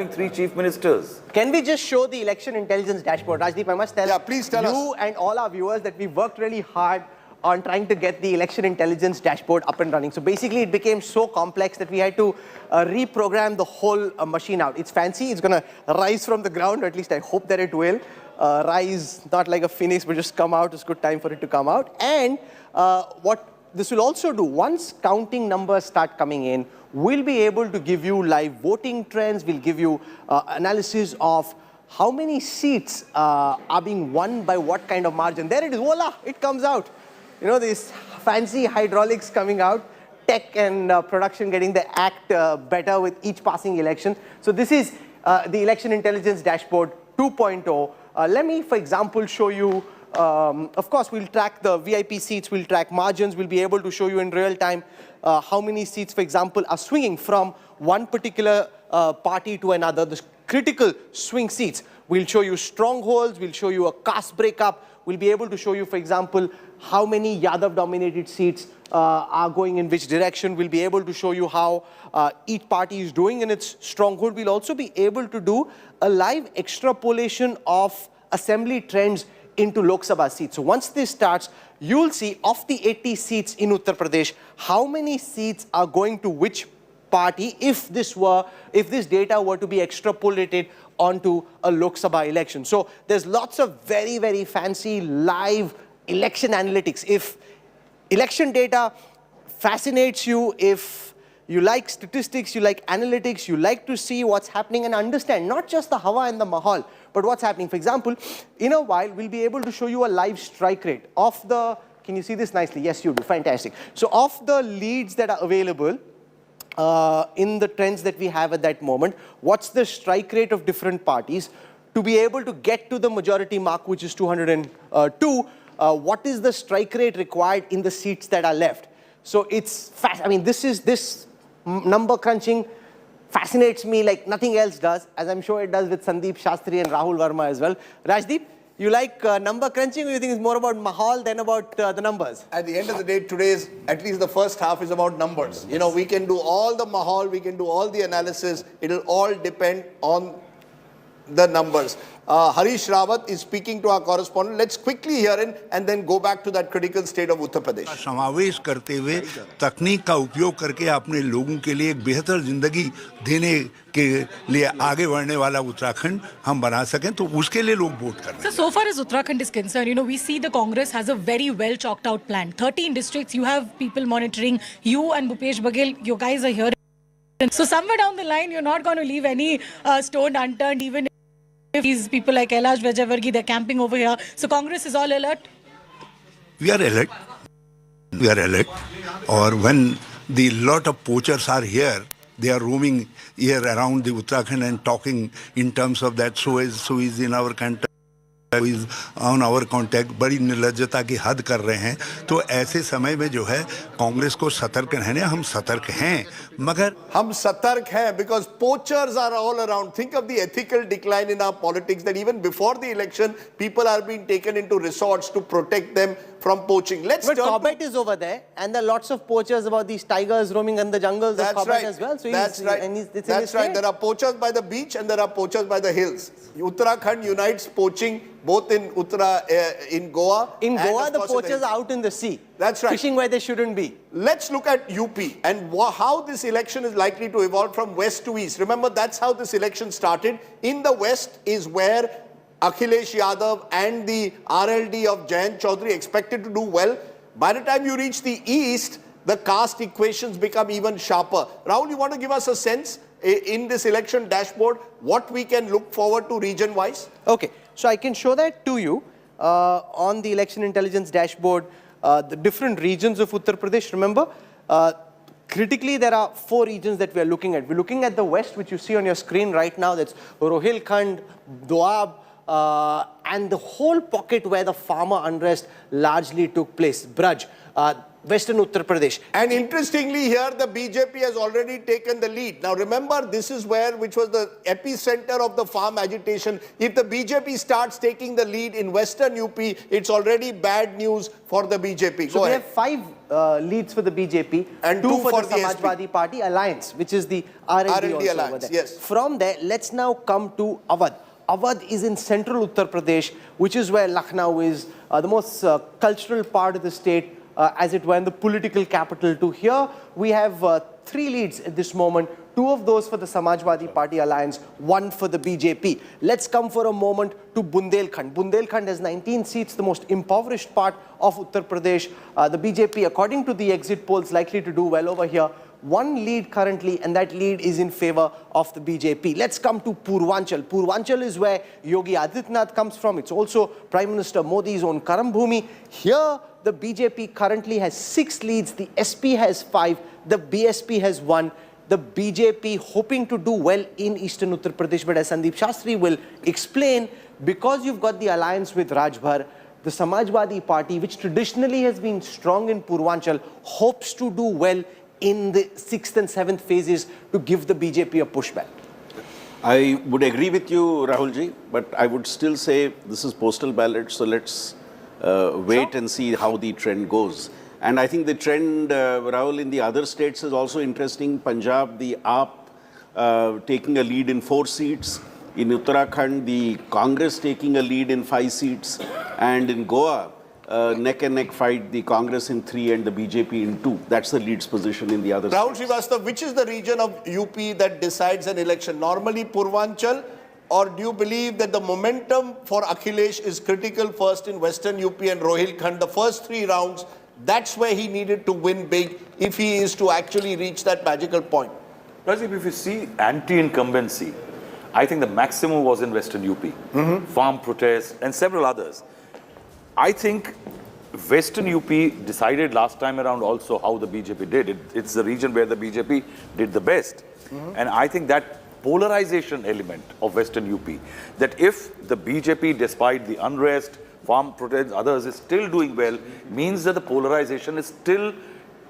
Three chief ministers. Can we just show the election intelligence dashboard? Rajdeep, I must tell please tell you and all our viewers that we worked really hard on trying to get the election intelligence dashboard up and running. So basically it became so complex that we had to reprogram the whole machine out. It's fancy, it's going to rise from the ground, or at least I hope that it will. Rise, not like a phoenix, but just come out. It's a good time for it to come out. And what this will also do, once counting numbers start coming in, we'll be able to give you live voting trends. We'll give you analysis of how many seats are being won by what kind of margin. There it is, voila, it comes out. You know, this fancy hydraulics coming out, tech and production getting the act better with each passing election. So this is the Election Intelligence Dashboard 2.0. Let me, for example, show you, of course, we'll track the VIP seats, we'll track margins, we'll be able to show you in real time how many seats, for example, are swinging from one particular party to another, the critical swing seats. We'll show you strongholds, we'll show you a caste breakup, we'll be able to show you, for example, how many Yadav-dominated seats are going in which direction. We'll be able to show you how each party is doing in its stronghold. We'll also be able to do a live extrapolation of assembly trends into Lok Sabha seats. So once this starts, you'll see of the 80 seats in Uttar Pradesh, how many seats are going to which party if this data were to be extrapolated onto a Lok Sabha election. So there's lots of very, very fancy live election analytics. If election data fascinates you, if you like statistics, you like analytics, you like to see what's happening and understand not just the hawa and the mahal, but what's happening. For example, in a while, we'll be able to show you a live strike rate of the, can you see this nicely? Yes, you do, fantastic. So of the leads that are available in the trends that we have at that moment, what's the strike rate of different parties? To be able to get to the majority mark, which is 202, what is the strike rate required in the seats that are left? So it's fast. I mean, this number crunching fascinates me like nothing else does, as I'm sure it does with Sandeep Shastri and Rahul Verma as well. Rajdeep, you like number crunching, or you think it's more about mahal than about the numbers? At the end of the day, today's, at least the first half, is about numbers. Yes. You know, we can do all the mahal, we can do all the analysis. It'll all depend on the numbers. Harish Rawat is speaking to our correspondent. Let's quickly hear in and then go back to that critical state of Uttar Pradesh. समावेश करते हुए तकनीक का उपयोग करके अपने लोगों के लिए एक बेहतर जिंदगी देने के लिए आगे बढ़ने वाला उत्तराखंड हम बना सकें, तो उसके लिए लोग वोट कर रहे हैं. So far as Uttarakhand is concerned, you know, we see the Congress has a very well chalked out plan. 13 districts, you have people monitoring. You and Bhupesh Baghel, you guys are here. So somewhere down the line, you're not going to leave any stone unturned, even if these people like Kailash Vijayavargi, they're camping over here. So Congress is all alert? We are alert. We are alert. Or when the lot of poachers are here, they are roaming here around the Uttarakhand and talking in terms of that, so is in our country, who is on our contact, बड़ी निर्लज्जता की हद कर रहे हैं. तो ऐसे समय में जो है कांग्रेस को सतर्क रहने, हम सतर्क हैं, मगर हम सतर्क हैं because poachers are all around. Think of the ethical decline in our politics, that even before the election, people are being taken into resorts to protect them from poaching. But Corbett is over there, and there are lots of poachers about these tigers roaming in the jungles of Corbett as well. So that's right. That's right. There are poachers by the beach and there are poachers by the hills. Uttarakhand unites poaching both in in Goa. In Goa, the poachers are out in the sea. That's right. Fishing where they shouldn't be. Let's look at UP and how this election is likely to evolve from west to east. Remember, that's how this election started. In the west is where Akhilesh Yadav and the RLD of Jayant Chaudhary expected to do well. By the time you reach the east, the caste equations become even sharper. Rahul, you want to give us a sense in this election dashboard what we can look forward to region-wise? Okay, so I can show that to you on the election intelligence dashboard, the different regions of Uttar Pradesh. Remember, critically, there are 4 regions that we are looking at. We're looking at the west, which you see on your screen right now. That's Rohilkhand, Doab, and the whole pocket where the farmer unrest largely took place, Braj. Western Uttar Pradesh. And interestingly here, the BJP has already taken the lead. Now remember, this is which was the epicenter of the farm agitation. If the BJP starts taking the lead in Western UP, it's already bad news for the BJP. So we have 5 leads for the BJP and 2 for the SP. Samajwadi Party Alliance, which is the RLD also Alliance, over there. yes. From there, let's now come to Awadh. Awadh is in central Uttar Pradesh, which is where Lucknow is, the most cultural part of the state, as it were, in the political capital. To here, we have 3 leads at this moment. 2 of those for the Samajwadi Party Alliance, 1 for the BJP. Let's come for a moment to Bundelkhand. Bundelkhand has 19 seats, the most impoverished part of Uttar Pradesh. The BJP, according to the exit polls, likely to do well over here. 1 lead currently, and that lead is in favor of the BJP. Let's come to Purvanchal. Purvanchal is where Yogi Adityanath comes from. It's also Prime Minister Modi's own Karam Bhumi. Here, the BJP currently has 6 leads. The SP has 5. The BSP has 1. The BJP hoping to do well in Eastern Uttar Pradesh, but as Sandeep Shastri will explain, because you've got the alliance with Rajbhar, the Samajwadi Party, which traditionally has been strong in Purvanchal, hopes to do well in the 6th and 7th phases to give the BJP a pushback. I would agree with you, Rahulji, but I would still say this is postal ballot, so let's wait and see how the trend goes. And I think the trend, Rahul, in the other states is also interesting. Punjab, the AAP taking a lead in 4 seats. In Uttarakhand, the Congress taking a lead in 5 seats. And in Goa, neck and neck fight, the Congress in 3 and the BJP in 2. That's the lead's position in the other Rahul states. Srivastav, which is the region of UP that decides an election? Normally Purvanchal, or do you believe that the momentum for Akhilesh is critical first in Western UP and Rohilkhand? The first 3 rounds, that's where he needed to win big if he is to actually reach that magical point. Rajdeep, if you see anti-incumbency, I think the maximum was in Western UP. Farm protests and several others. I think Western UP decided last time around also how the BJP did. It's the region where the BJP did the best. And I think that polarization element of Western UP, that if the BJP, despite the unrest, farm protests, others, is still doing well, means that the polarization is still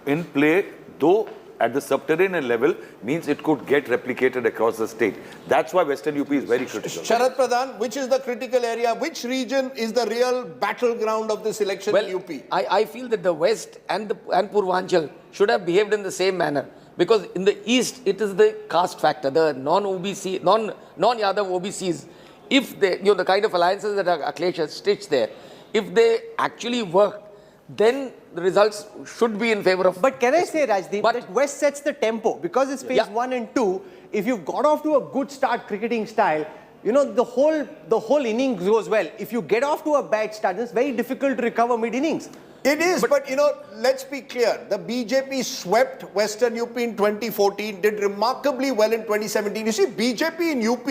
in play, though at the subterranean level, means it could get replicated across the state. That's why Western UP is very critical. Sharad Pradhan, which is the critical area? Which region is the real battleground of this election in UP? I feel that the West and Purvanchal should have behaved in the same manner. Because in the East, it is the caste factor, the non-OBC, non-Yadav OBCs. If they, the kind of alliances that Akhilesh has stitched there, if they actually work, then the results should be in favor of... But can I say, Rajdeep, that West sets the tempo. Because it's phase 1 and 2, if you've got off to a good start cricketing style, the whole innings goes well. If you get off to a bad start, it's very difficult to recover mid-innings. It is, but let's be clear. The BJP swept Western UP in 2014, did remarkably well in 2017. You see, BJP in UP,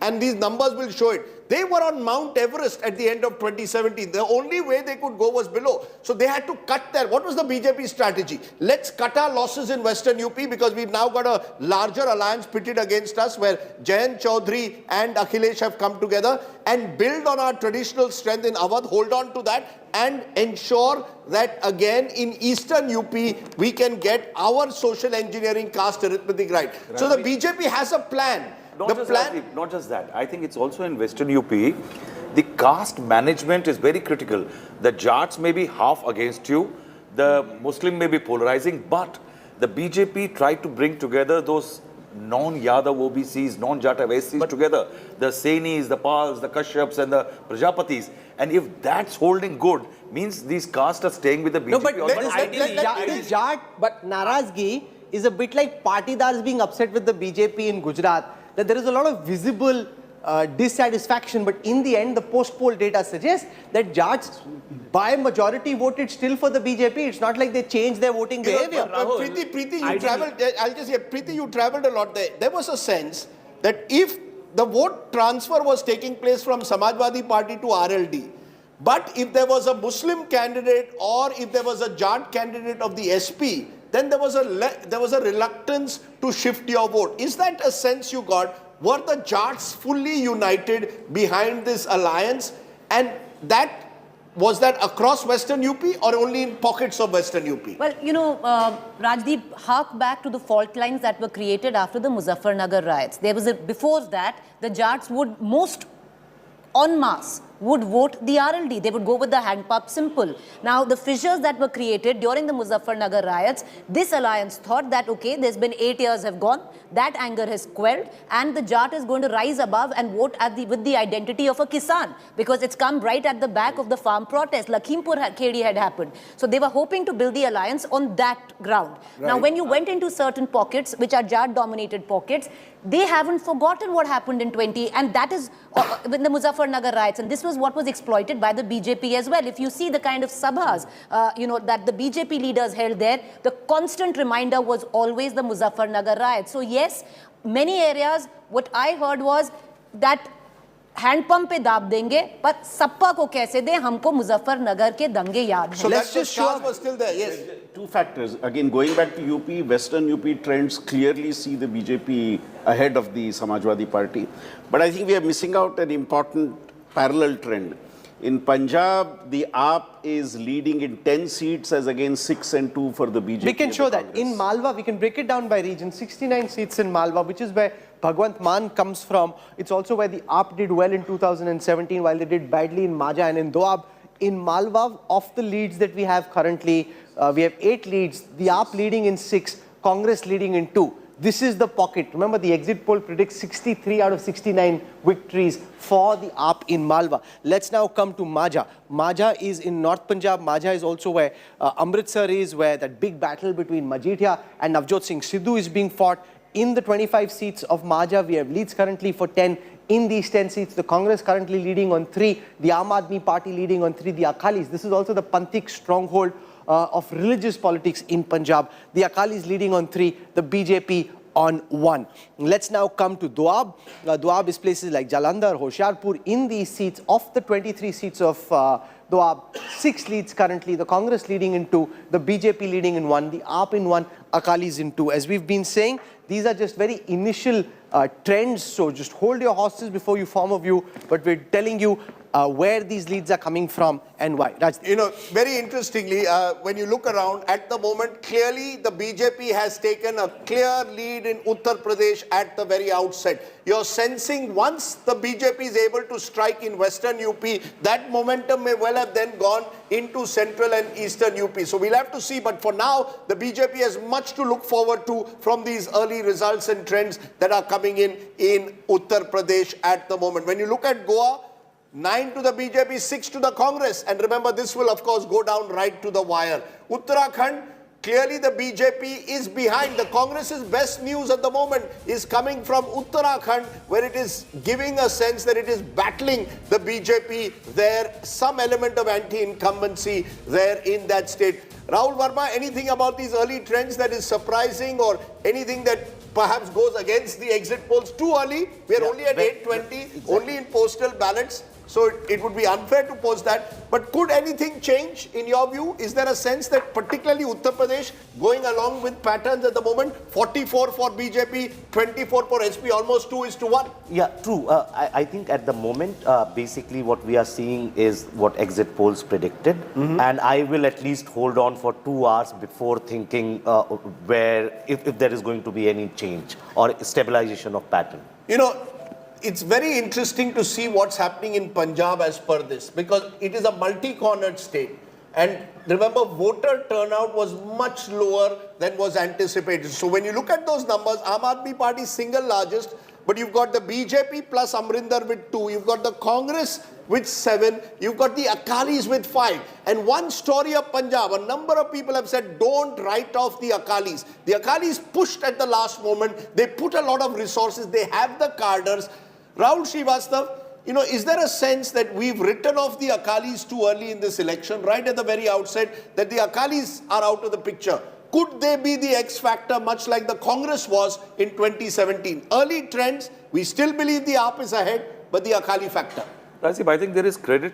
and these numbers will show it, they were on Mount Everest at the end of 2017. The only way they could go was below. So they had to cut there. What was the BJP strategy? Let's cut our losses in Western UP because we've now got a larger alliance pitted against us where Jayant Chaudhary and Akhilesh have come together, and build on our traditional strength in Awadh, hold on to that, and ensure that again in Eastern UP we can get our social engineering caste arithmetic right. So the BJP has a plan. Not just that. I think it's also in Western UP, the caste management is very critical. The Jats may be half against you, the Muslim may be polarizing, but the BJP tried to bring together those non-Yadav OBCs, non-Jata SCs together. The Sainis, the Pals, the Kashyaps and the Prajapatis. And if that's holding good, means these castes are staying with the BJP. No, but this Jat Narazgi is a bit like Patidars being upset with the BJP in Gujarat. That there is a lot of visible dissatisfaction, but in the end, the post-poll data suggests that Jats by majority voted still for the BJP. It's not like they changed their voting behavior. Preeti, you traveled. I'll just say, Preeti, you traveled a lot there. There was a sense that if the vote transfer was taking place from Samajwadi Party to RLD, but if there was a Muslim candidate or if there was a Jat candidate of the SP, then there was a reluctance to shift your vote. Is that a sense you got? Were the Jats fully united behind this alliance? And that Was that across Western UP or only in pockets of Western UP? Well, Rajdeep, hark back to the fault lines that were created after the Muzaffarnagar riots. There was before that, the Jats would en masse would vote the RLD. They would go with the hand pump simple. Now, the fissures that were created during the Muzaffarnagar riots, this alliance thought that, okay, there's been 8 years have gone, that anger has quelled, and the Jat is going to rise above and vote with the identity of a Kisan, because it's come right at the back of the farm protest. Lakhimpur Khedi had happened. So they were hoping to build the alliance on that ground. Right. Now, when you went into certain pockets, which are Jat-dominated pockets, they haven't forgotten what happened in 20, and that is in the Muzaffarnagar riots, and this was what was exploited by the BJP as well. If you see the kind of sabhas, that the BJP leaders held there, the constant reminder was always the Muzaffarnagar riots. So yes, many areas, what I heard was that hand pump पे दाब देंगे पर सप्पा को कैसे दें हमको मुजफ्फरनगर के दंगे याद हैं. So let's just show was still there. Yes. Two factors. Again, going back to UP, Western UP trends clearly see the BJP ahead of the Samajwadi Party. But I think we are missing out an important parallel trend. In Punjab, the AAP is leading in 10 seats as against 6 and 2 for the BJP. We can show that. In Malwa, we can break it down by region. 69 seats in Malwa, which is where Bhagwant Mann comes from. It's also where the AAP did well in 2017, while they did badly in Maja and in Doab. In Malwa, of the leads that we have currently, we have 8 leads. The AAP leading in 6, Congress leading in 2. This is the pocket. Remember, the exit poll predicts 63 out of 69 victories for the AAP in Malwa. Let's now come to Maja. Maja is in North Punjab. Maja is also where Amritsar is, where that big battle between Majithia and Navjot Singh Sidhu is being fought. In the 25 seats of Maja, we have leads currently for 10. In these 10 seats, the Congress currently leading on 3, the Aam Aadmi Party leading on 3, the Akalis. This is also the Panthik stronghold of religious politics in Punjab. The Akalis leading on 3, the BJP on 1. Let's now come to Doab. Doab is places like Jalandhar, Hoshiarpur. In these seats, of the 23 seats of Doab, 6 leads currently. The Congress leading in 2, the BJP leading in 1, the AAP in 1, Akalis in 2. As we've been saying, these are just very initial trends, so just hold your horses before you form a view, but we're telling you where these leads are coming from and why. Very interestingly, when you look around at the moment, clearly the BJP has taken a clear lead in Uttar Pradesh at the very outset. You're sensing once the BJP is able to strike in Western UP, that momentum may well have then gone into Central and Eastern UP. So we'll have to see, but for now, the BJP has much to look forward to from these early results and trends that are coming in Uttar Pradesh at the moment. When you look at Goa, 9 to the BJP, 6 to the Congress. And remember, this will, of course, go down right to the wire. Uttarakhand, clearly the BJP is behind. The Congress's best news at the moment is coming from Uttarakhand, where it is giving a sense that it is battling the BJP there. Some element of anti-incumbency there in that state. Rahul Verma, anything about these early trends that is surprising or anything that perhaps goes against the exit polls? Too early. We are only at 8:20, exactly. Only in postal ballots. So it would be unfair to pose that. But could anything change in your view? Is there a sense that particularly Uttar Pradesh going along with patterns at the moment? 44 for BJP, 24 for SP, almost 2:1. Yeah, true. I think at the moment, basically what we are seeing is what exit polls predicted. And I will at least hold on for 2 hours before thinking if there is going to be any change or stabilization of pattern. It's very interesting to see what's happening in Punjab as per this, because it is a multi-cornered state. And remember, voter turnout was much lower than was anticipated. So when you look at those numbers, Aam Aadmi Party single largest, but you've got the BJP plus Amrinder with 2, you've got the Congress with 7, you've got the Akalis with 5. And one story of Punjab, a number of people have said, don't write off the Akalis. The Akalis pushed at the last moment, they put a lot of resources, they have the cadres. Rahul Srivastav, is there a sense that we've written off the Akalis too early in this election, right at the very outset, that the Akalis are out of the picture? Could they be the X factor, much like the Congress was in 2017? Early trends, we still believe the AAP is ahead, but the Akali factor. Rajdeep, I think there is credit,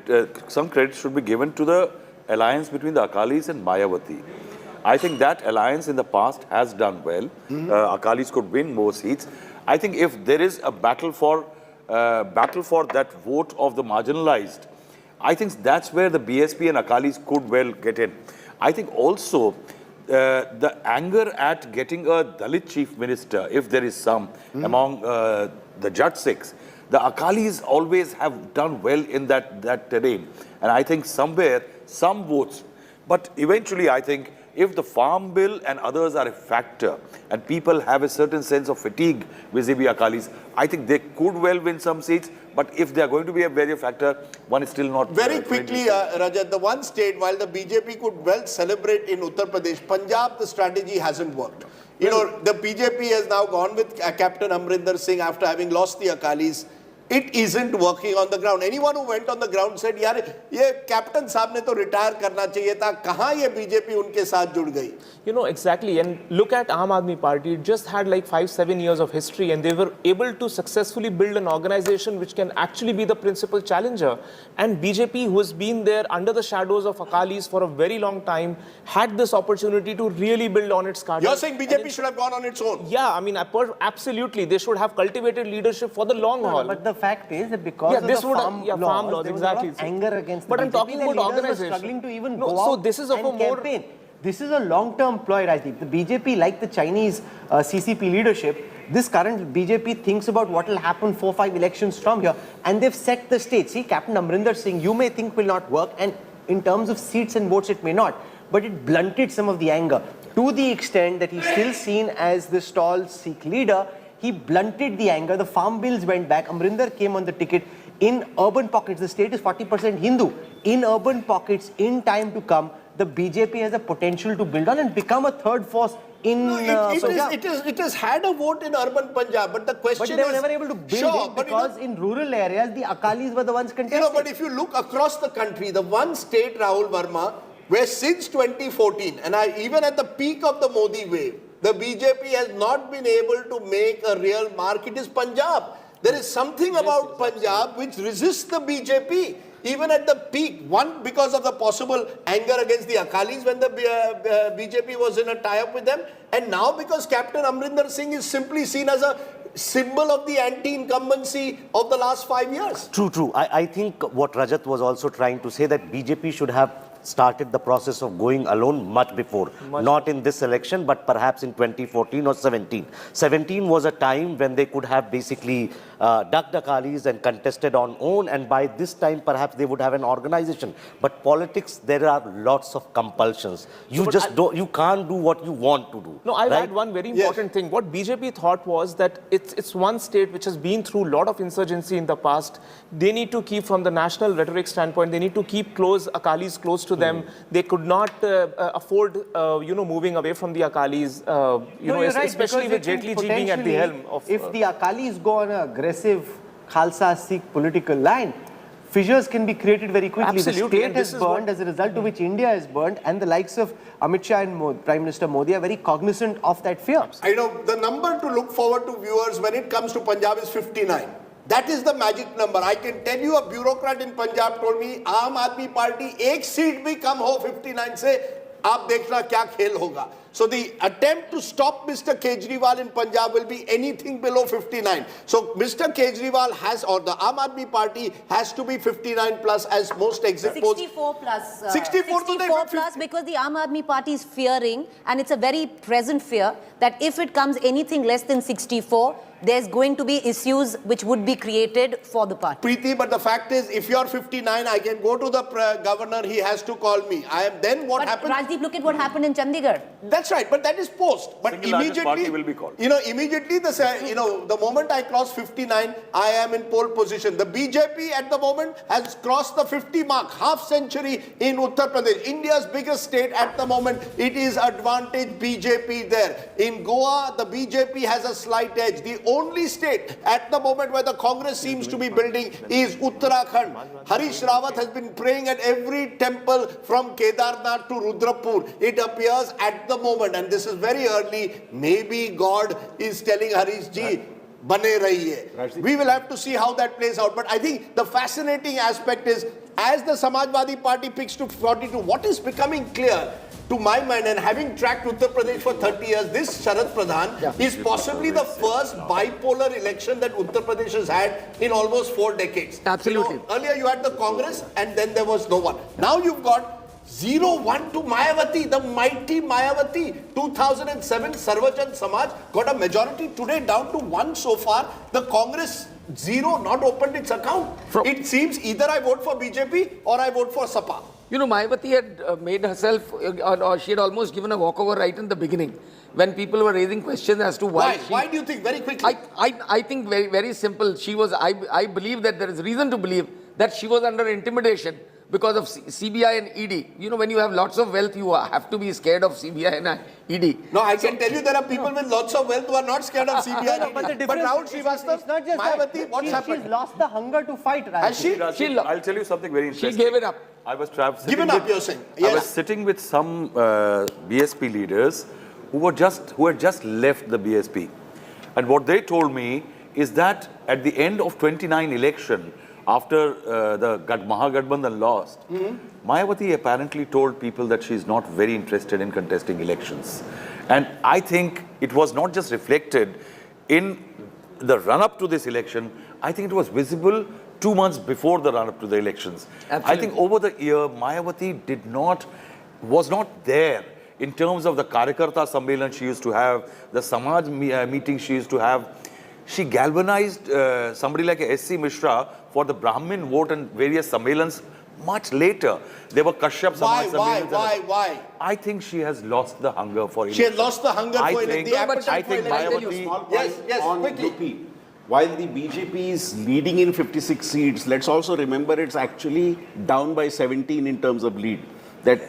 some credit should be given to the alliance between the Akalis and Mayawati. I think that alliance in the past has done well. Akalis could win more seats. I think if there is a battle for that vote of the marginalized, I think that's where the BSP and Akalis could well get in. I think also the anger at getting a Dalit chief minister, if there is some among the Jat Sikhs, the Akalis always have done well in that terrain. And I think somewhere, some votes. But eventually, I think if the farm bill and others are a factor and people have a certain sense of fatigue vis-a-vis Akalis, I think they could well win some seats. But if they are going to be a very factor, one is still not... Very quickly, Rajat, the one state, while the BJP could well celebrate in Uttar Pradesh, Punjab, the strategy hasn't worked. You know, the BJP has now gone with Captain Amrinder Singh after having lost the Akalis. It isn't working on the ground. Anyone who went on the ground said, यार ये captain साहब ने तो retire करना चाहिए था, कहाँ ये बीजेपी उनके साथ जुड़ गई? You know, exactly. And look at Aam Aadmi Party. It just had like 5-7 years of history, and they were able to successfully build an organization which can actually be the principal challenger. And BJP, who has been there under the shadows of Akalis for a very long time, had this opportunity to really build on its cards. You're saying BJP should have gone on its own? Yeah, I mean, absolutely. They should have cultivated leadership for the long haul. But the fact is that because of the farm laws, there was a lot of anger against the BJP. I'm talking about organization. Were struggling to even No, go so out this is of and a more- campaign. This is a long-term ploy, Rajdeep. The BJP, like the Chinese CCP leadership, this current BJP thinks about what will happen 4-5 elections from here, and they've set the stage. See, Captain Amrinder Singh, you may think will not work, and in terms of seats and votes, it may not, but it blunted some of the anger to the extent that he's still seen as the stall Sikh leader. He blunted the anger. The farm bills went back. Amrinder came on the ticket. In urban pockets, the state is 40% Hindu. In urban pockets, in time to come, the BJP has a potential to build on and become a third force in Punjab. It has had a vote in urban Punjab, but the question is... But they were never able to build it because in rural areas, the Akalis were the ones contesting. You know, but if you look across the country, the one state, Rahul Verma, where since 2014, and even at the peak of the Modi wave, the BJP has not been able to make a real mark, it is Punjab. There is something about Punjab which resists the BJP. Even at the peak, one, because of the possible anger against the Akalis when the BJP was in a tie-up with them, and now because Captain Amrinder Singh is simply seen as a symbol of the anti-incumbency of the last 5 years. True. I think what Rajat was also trying to say, that BJP should have started the process of going alone much before. Not in this election, but perhaps in 2014 or 17. 17 was a time when they could have basically ducked Akalis and contested on own, and by this time perhaps they would have an organization. But politics, there are lots of compulsions. You you can't do what you want to do. No, I'll add one very important thing. What BJP thought was that it's one state which has been through a lot of insurgency in the past. They need to keep, from the national rhetoric standpoint, they need to keep Akalis close to them. They could not afford, moving away from the Akalis, especially with Jaitley ji being at the helm of... If the Akalis go on an aggressive Khalsa Sikh political line, fissures can be created very quickly. Absolutely. The state is burned, as a result of which India is burned, and the likes of Amit Shah and Prime Minister Modi are very cognizant of that fear. I know the number to look forward to, viewers, when it comes to Punjab is 59. That is the magic number. I can tell you, a bureaucrat in Punjab told me, Aam Aadmi Party, एक seat भी कम हो 59 से, आप देखना क्या खेल होगा. So the attempt to stop Mr. Kejriwal in Punjab will be anything below 59. So Mr. Kejriwal has, or the Aam Aadmi Party has to be 59 plus, as most exit polls. 64 plus. 64 plus, because the Aam Aadmi Party is fearing, and it's a very present fear, that if it comes anything less than 64, there's going to be issues which would be created for the party. Preeti, but the fact is, if you're 59, I can go to the governor, he has to call me. Then what happens? Rajdeep, look at what happened in Chandigarh. That's right, but that is post. But Single largest party will be called. Immediately, the moment I cross 59, I am in pole position. The BJP at the moment has crossed the 50 mark, half century in Uttar Pradesh, India's biggest state at the moment. It is advantage BJP there. In Goa, the BJP has a slight edge. The only state at the moment where the Congress seems to be building is Uttarakhand. Harish Rawat has been praying at every temple from Kedarnath to Rudrapur. It appears at the moment, and this is very early, maybe God is telling Harish ji, bane rahiye. We will have to see how that plays out. But I think the fascinating aspect is, as the Samajwadi Party picks to 42, what is becoming clear, to my mind, and having tracked Uttar Pradesh for 30 years, this Sharad Pradhan is possibly the first bipolar election that Uttar Pradesh has had in almost 4 decades. Absolutely. You know, earlier you had the Congress and then there was no one. Now you've got 0-1 to Mayawati, the mighty Mayawati. 2007, Sarvajan Samaj got a majority. Today down to 1 so far. The Congress 0 not opened its account. It seems either I vote for BJP or I vote for Sapa. You know, Mayawati had made herself, or she had almost given a walkover right in the beginning when people were raising questions as to why. Why do you think? Very quickly. I think very, very simple. She was, I believe that there is reason to believe that she was under intimidation because of CBI and ED. You know, when you have lots of wealth, you have to be scared of CBI and ED. No, I can tell you there are people with lots of wealth who are not scared of CBI and ED. But the difference But Rahul is Srivastava, it's not just Mayawati, that. what's happened? She's lost the hunger to fight, right? Has she? I'll tell you something very interesting. She gave it up. I was Given up, you're saying? I was Yes. sitting with some BSP leaders who had just left the BSP, and what they told me is that at the end of 29 election, after the Mahagathbandhan lost, Mayawati apparently told people that she is not very interested in contesting elections, and I think it was not just reflected in the run-up to this election. I think it was visible 2 months before the run-up to the elections. Absolutely. I think over the year, Mayawati was not there in terms of the Karyakarta Sammelan she used to have, the Samaj meeting she used to have. She galvanized somebody like S.C. Mishra for the Brahmin vote and various Sammelans much later. There were Kashyap Samaj Sammelans. Why? I think she has lost the hunger for election. She has lost the hunger for election. The appetite I for think election. Mayawati... Yes, on quickly. UP. While the BJP is leading in 56 seats, let's also remember it's actually down by 17 in terms of lead. That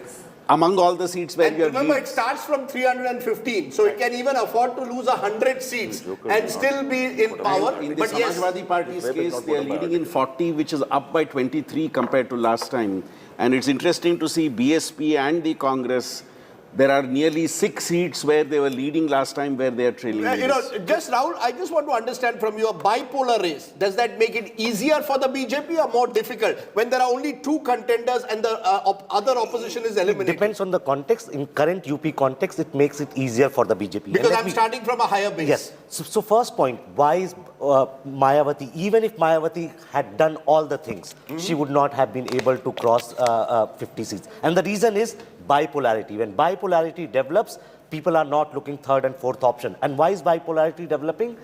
among all the seats where And you have remember, leads, it starts from 315, so it can even afford to lose 100 seats and still be in power. in the But yes, Samajwadi Party's case, they are leading in 40, which is up by 23 compared to last time. And it's interesting to see BSP and the Congress. There are nearly 6 seats where they were leading last time, where they are trailing. you know, just Rahul, I just want to understand from you, a bipolar race, does that make it easier for the BJP or more difficult when there are only 2 contenders and the other opposition is It eliminated? depends on the context. In current UP context, it makes it easier for the BJP. Because And let I'm me- starting from a higher base. Yes. So first point, why is Mayawati, even if Mayawati had done all the things, she would not have been able to cross 50 seats. And the reason is bipolarity. When bipolarity develops, people are not looking third and fourth option. And why is bipolarity developing?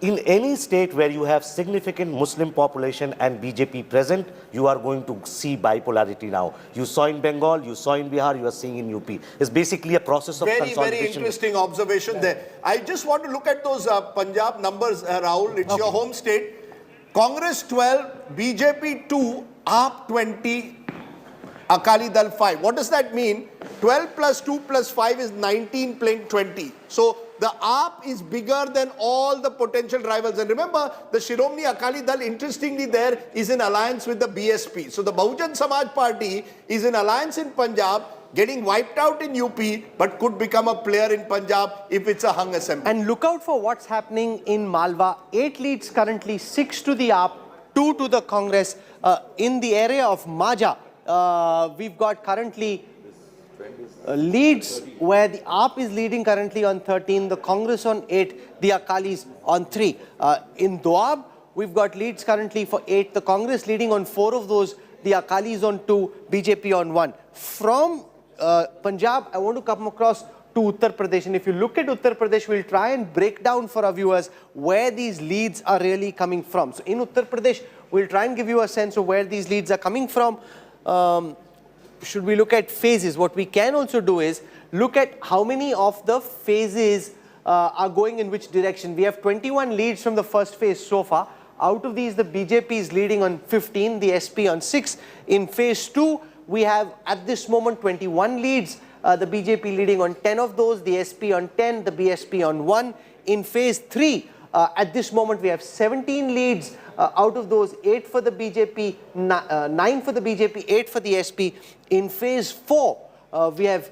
In any state where you have significant Muslim population and BJP present, you are going to see bipolarity now. You saw in Bengal, you saw in Bihar, you are seeing in UP. It's basically a process of Very, very consolidation. interesting observation there. I just want to look at those Punjab numbers, Rahul. It's your home state. Congress 12, BJP 2, AAP 20, Akali Dal 5. What does that mean? 12 plus 2 plus 5 is 19 playing 20. So the AAP is bigger than all the potential rivals. And remember, the Shiromani Akali Dal, interestingly, there is in alliance with the BSP. So the Bahujan Samaj Party is in alliance in Punjab, getting wiped out in UP, but could become a player in Punjab if it's a hung assembly. And look out for what's happening in Malwa. 8 leads currently, 6 to the AAP, 2 to the Congress. In the area of Maja, we've got currently leads where the AAP is leading currently on 13, the Congress on 8, the Akalis on 3. In Doab, we've got leads currently for 8, the Congress leading on 4 of those, the Akalis on 2, BJP on 1. From Punjab, I want to come across to Uttar Pradesh. And if you look at Uttar Pradesh, we'll try and break down for our viewers where these leads are really coming from. So in Uttar Pradesh, we'll try and give you a sense of where these leads are coming from. Should we look at phases? What we can also do is look at how many of the phases are going in which direction. We have 21 leads from the first phase so far. Out of these, the BJP is leading on 15, the SP on 6. In phase 2, we have at this moment 21 leads. The BJP leading on 10 of those, the SP on 10, the BSP on 1. In phase 3, at this moment, we have 17 leads. Out of those, 8 for the BJP, 9 for the BJP, 8 for the SP. In phase 4, we have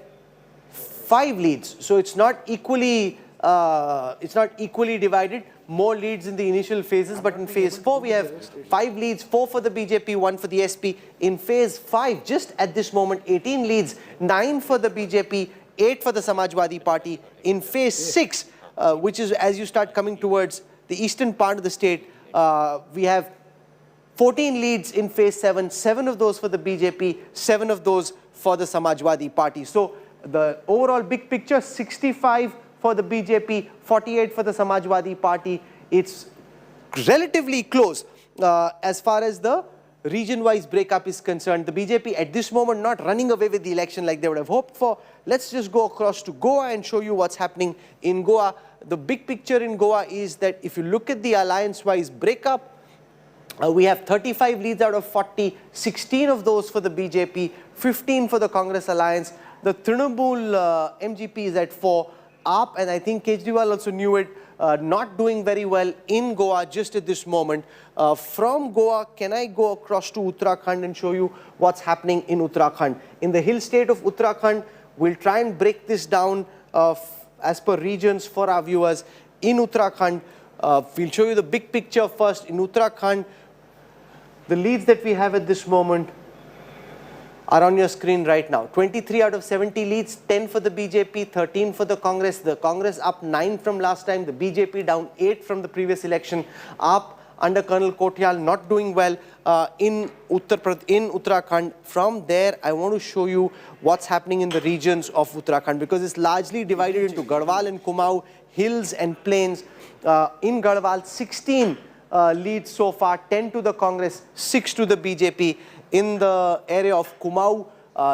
5 leads. So it's not equally it's not equally divided. More leads in the initial phases, but in phase 4 we have 5 leads, 4 for the BJP, 1 for the SP. In phase 5, just at this moment, 18 leads, 9 for the BJP, 8 for the Samajwadi Party. In phase 6, which is as you start coming towards the eastern part of the state, we have 14 leads in phase 7, 7 of those for the BJP, 7 of those for the Samajwadi Party. So the overall big picture, 65 for the BJP, 48 for the Samajwadi Party. It's relatively close as far as the region-wise breakup is concerned. The BJP at this moment not running away with the election like they would have hoped for. Let's just go across to Goa and show you what's happening in Goa. The big picture in Goa is that if you look at the alliance-wise breakup, we have 35 leads out of 40, 16 of those for the BJP, 15 for the Congress alliance. The Trinamool MGP is at 4. AAP, and I think Kejriwal also knew it, not doing very well in Goa just at this moment. From Goa, can I go across to Uttarakhand and show you what's happening in Uttarakhand? In the hill state of Uttarakhand, we'll try and break this down as per regions for our viewers. In Uttarakhand, we'll show you the big picture first. In Uttarakhand, the leads that we have at this moment are on your screen right now. 23 out of 70 leads, 10 for the BJP, 13 for the Congress. The Congress up 9 from last time, the BJP down 8 from the previous election. AAP under Colonel Kotyal not doing well in Uttarakhand. From there, I want to show you what's happening in the regions of Uttarakhand, because it's largely divided into Garhwal and Kumaon, hills and plains. In Garhwal, 16 leads so far, 10 to the Congress, 6 to the BJP. In the area of Kumaon,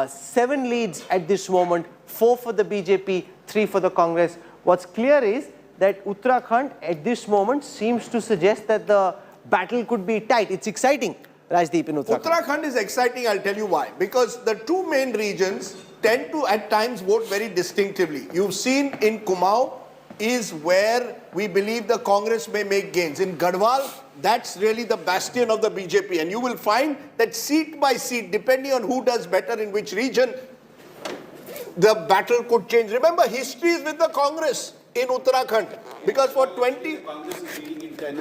7 leads at this moment, 4 for the BJP, 3 for the Congress. What's clear is that Uttarakhand at this moment seems to suggest that the battle could be tight. It's exciting, Rajdeep, in Uttarakhand. Uttarakhand is exciting, I'll tell you why. Because the two main regions tend to at times vote very distinctively. You've seen in Kumaon is where we believe the Congress may make gains. In Garhwal, that's really the bastion of the BJP. And you will find that seat by seat, depending on who does better in which region, the battle could change. Remember, history is with the Congress in Uttarakhand. Because for 20...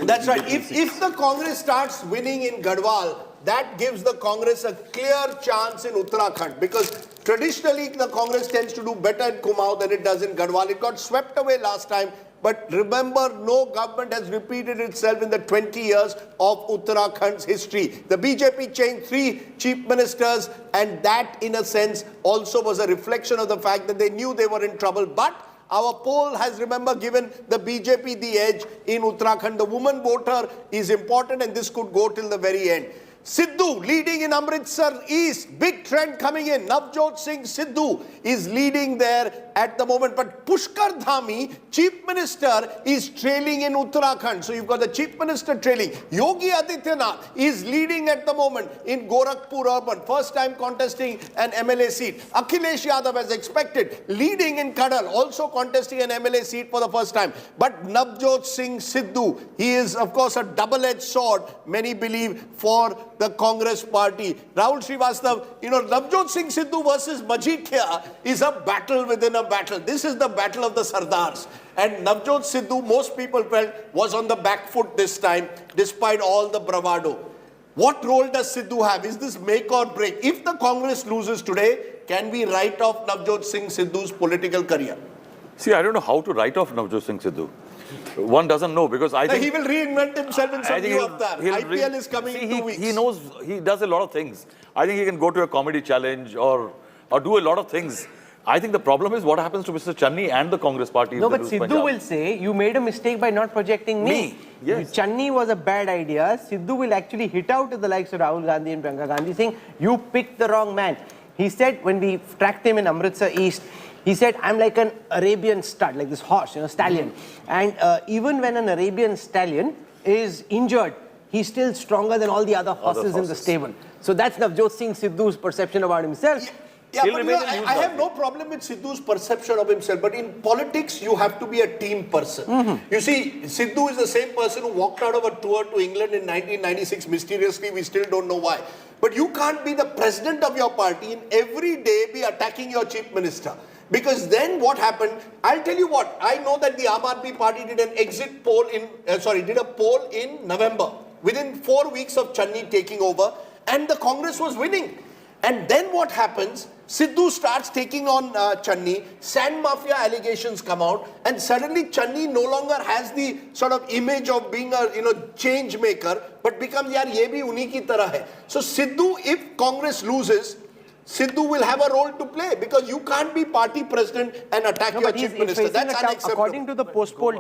That's right. If the Congress starts winning in Garhwal, that gives the Congress a clear chance in Uttarakhand. Because traditionally, the Congress tends to do better in Kumaon than it does in Garhwal. It got swept away last time. But remember, no government has repeated itself in the 20 years of Uttarakhand's history. The BJP changed 3 chief ministers, and that, in a sense, also was a reflection of the fact that they knew they were in trouble. But our poll has, remember, given the BJP the edge in Uttarakhand. The woman voter is important, and this could go till the very end. Sidhu leading in Amritsar East, big trend coming in. Navjot Singh Sidhu is leading there at the moment. But Pushkar Dhami, Chief Minister, is trailing in Uttarakhand. So you've got the Chief Minister trailing. Yogi Adityanath is leading at the moment in Gorakhpur Urban, first time contesting an MLA seat. Akhilesh Yadav, as expected, leading in Kadal, also contesting an MLA seat for the first time. But Navjot Singh Sidhu, he is, of course, a double-edged sword, many believe, for the Congress party. Rahul Srivastav, Navjot Singh Sidhu versus Majithia is a battle within a battle. This is the battle of the Sardars. And Navjot Sidhu, most people felt, was on the back foot this time, despite all the bravado. What role does Sidhu have? Is this make or break? If the Congress loses today, can we write off Navjot Singh Sidhu's political career? See, I don't know how to write off Navjot Singh Sidhu. One doesn't know, because I think... he will reinvent himself in some new avatar. IPL is coming in 2 weeks. He knows, he does a lot of things. I think he can go to a comedy challenge or do a lot of things. I think the problem is what happens to Mr. Channi and the Congress party. No, but Sidhu will say, you made a mistake by not projecting me. Yes. Channi was a bad idea. Sidhu will actually hit out at the likes of Rahul Gandhi and Priyanka Gandhi, saying, you picked the wrong man. He said, when we tracked him in Amritsar East, he said, I'm like an Arabian stud, like this horse, stallion. And even when an Arabian stallion is injured, he's still stronger than all the other horses in the stable. So that's Navjot Singh Sidhu's perception about himself. Yeah, but I have no problem with Sidhu's perception of himself. But in politics, you have to be a team person. You see, Sidhu is the same person who walked out of a tour to England in 1996 mysteriously. We still don't know why. But you can't be the president of your party and every day be attacking your chief minister. Because then what happened, I'll tell you what, I know that the Aam Aadmi Party did an exit poll did a poll in November, within 4 weeks of Channi taking over, and the Congress was winning. And then what happens, Sidhu starts taking on Channi, sand mafia allegations come out, and suddenly Channi no longer has the sort of image of being a change maker, but becomes yaar ye bhi unhi ki tarah hai. So Sidhu, if Congress loses, Sidhu will have a role to play, because you can't be party president and attack your chief minister. That's unacceptable. According to the post-poll